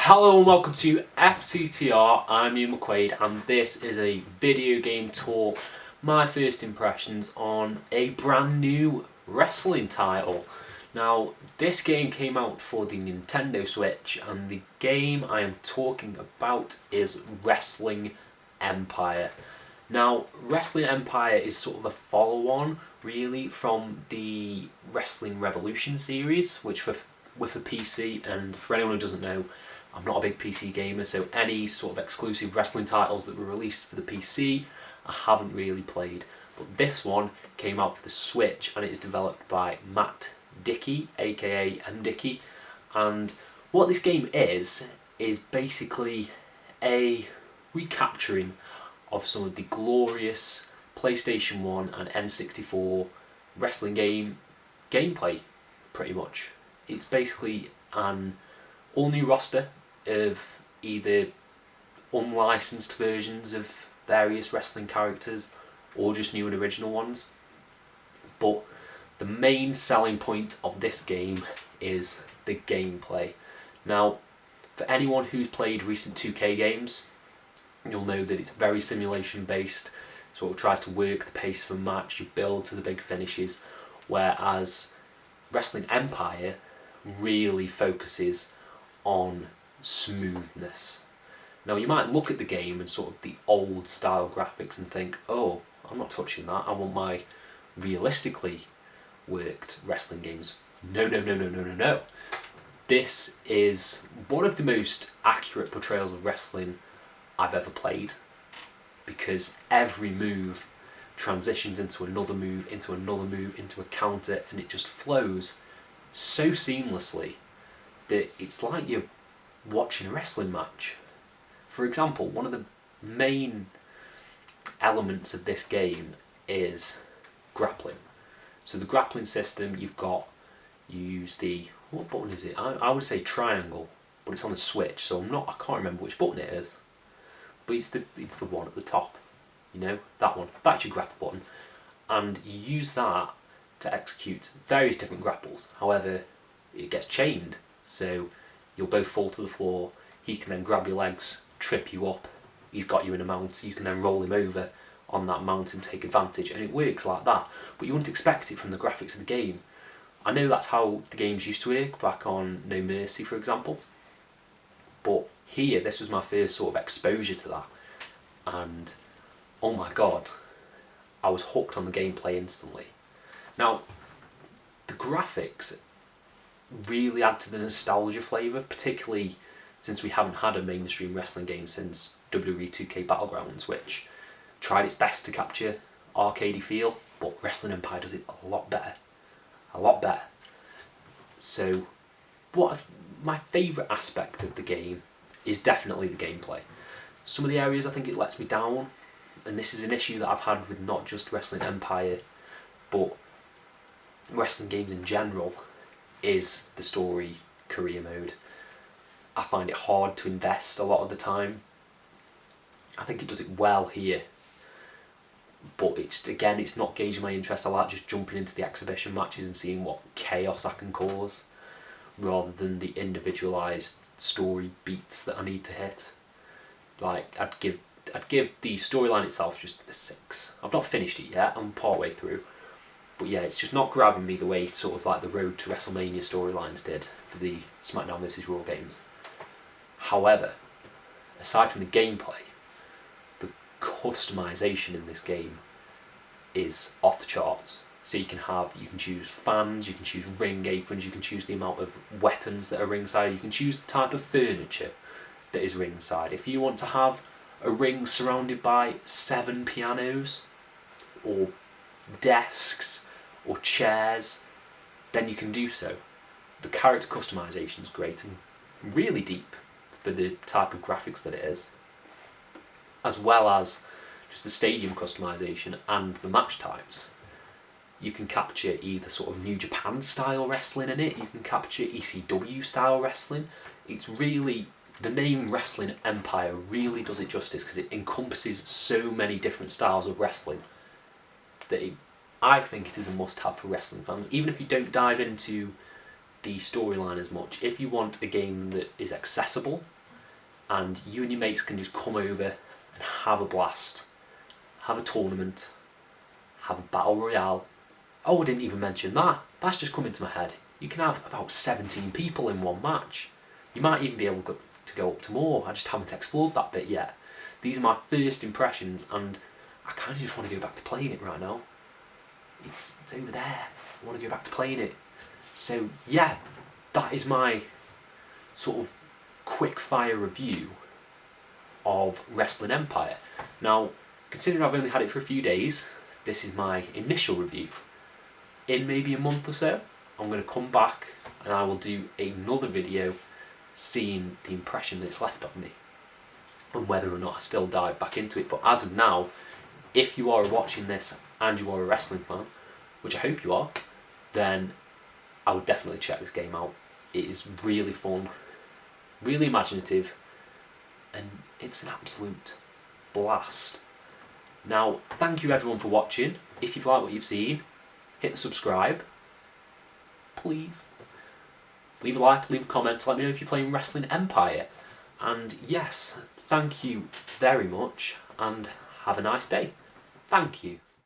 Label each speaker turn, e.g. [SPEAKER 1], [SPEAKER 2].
[SPEAKER 1] Hello and welcome to FTTR. I'm Ian McQuaid and this is a video game talk, my first impressions on a brand new wrestling title. Now, this game came out for the Nintendo Switch and the game I am talking about is Wrestling Empire. Now, Wrestling Empire is sort of a follow-on, really, from the Wrestling Revolution series, which with a PC, and for anyone who doesn't know, I'm not a big PC gamer, so any sort of exclusive wrestling titles that were released for the PC, I haven't really played. But this one came out for the Switch, and it is developed by Matt Dickey, aka MDickey. And what this game is basically a recapturing of some of the glorious PlayStation 1 and N64 wrestling gameplay, pretty much. It's basically an all-new roster of either unlicensed versions of various wrestling characters or just new and original ones. But the main selling point of this game is the gameplay. Now, for anyone who's played recent 2K games, you'll know that it's very simulation based, sort of tries to work the pace of a match, you build to the big finishes, whereas Wrestling Empire really focuses on smoothness. Now, you might look at the game and sort of the old style graphics and think, oh, I'm not touching that, I want my realistically worked wrestling games. No. This is one of the most accurate portrayals of wrestling I've ever played, because every move transitions into another move, into another move, into a counter, and it just flows so seamlessly that it's like you're watching a wrestling match. For example, one of the main elements of this game is grappling. So the grappling system, you use the, what button is it? I would say triangle, but it's on the Switch, so I can't remember which button it is. But it's the one at the top, that one. That's your grapple button. And you use that to execute various different grapples. However, it gets chained, so you'll both fall to the floor. He can then grab your legs, trip you up. He's got you in a mount. You can then roll him over on that mount and take advantage, and it works like that. But you wouldn't expect it from the graphics of the game. I know that's how the games used to work back on No Mercy, for example. But here, this was my first sort of exposure to that. And, oh my god, I was hooked on the gameplay instantly. Now, the graphics really add to the nostalgia flavour, particularly since we haven't had a mainstream wrestling game since WWE 2K Battlegrounds, which tried its best to capture arcadey feel, but Wrestling Empire does it a lot better. A lot better. So, what's my favourite aspect of the game is definitely the gameplay. Some of the areas I think it lets me down, and this is an issue that I've had with not just Wrestling Empire, but wrestling games in general, is the story career mode. I find it hard to invest a lot of the time. I think it does it well here, but it's not gauging my interest. I like just jumping into the exhibition matches and seeing what chaos I can cause, rather than the individualised story beats that I need to hit. Like, I'd give the storyline itself just a 6. I've not finished it yet, I'm part way through. But yeah, it's just not grabbing me the way sort of like the Road to WrestleMania storylines did for the SmackDown vs Raw games. However, aside from the gameplay, the customization in this game is off the charts. So you can choose fans, you can choose ring aprons, you can choose the amount of weapons that are ringside, you can choose the type of furniture that is ringside. If you want to have a ring surrounded by 7 pianos, or desks, or chairs, then you can do so. The character customization is great and really deep for the type of graphics that it is, as well as just the stadium customization and the match types. You can capture either sort of New Japan style wrestling in it, you can capture ECW style wrestling. It's really, the name Wrestling Empire really does it justice, because it encompasses so many different styles of wrestling that I think it is a must-have for wrestling fans. Even if you don't dive into the storyline as much. If you want a game that is accessible and you and your mates can just come over and have a blast, have a tournament, have a battle royale. Oh, I didn't even mention that. That's just come into my head. You can have about 17 people in one match. You might even be able to go up to more. I just haven't explored that bit yet. These are my first impressions, and I kind of just want to go back to playing it right now. It's over there. I want to go back to playing it. So yeah, that is my sort of quick fire review of Wrestling Empire. Now, considering I've only had it for a few days, this is my initial review. In maybe a month or so, I'm going to come back and I will do another video seeing the impression that it's left on me and whether or not I still dive back into it. But as of now, if you are watching this and you are a wrestling fan, which I hope you are, then I would definitely check this game out. It is really fun, really imaginative, and it's an absolute blast. Now, thank you everyone for watching. If you've liked what you've seen, hit the subscribe, please. Leave a like, leave a comment, let me know if you're playing Wrestling Empire. And yes, thank you very much, and have a nice day. Thank you.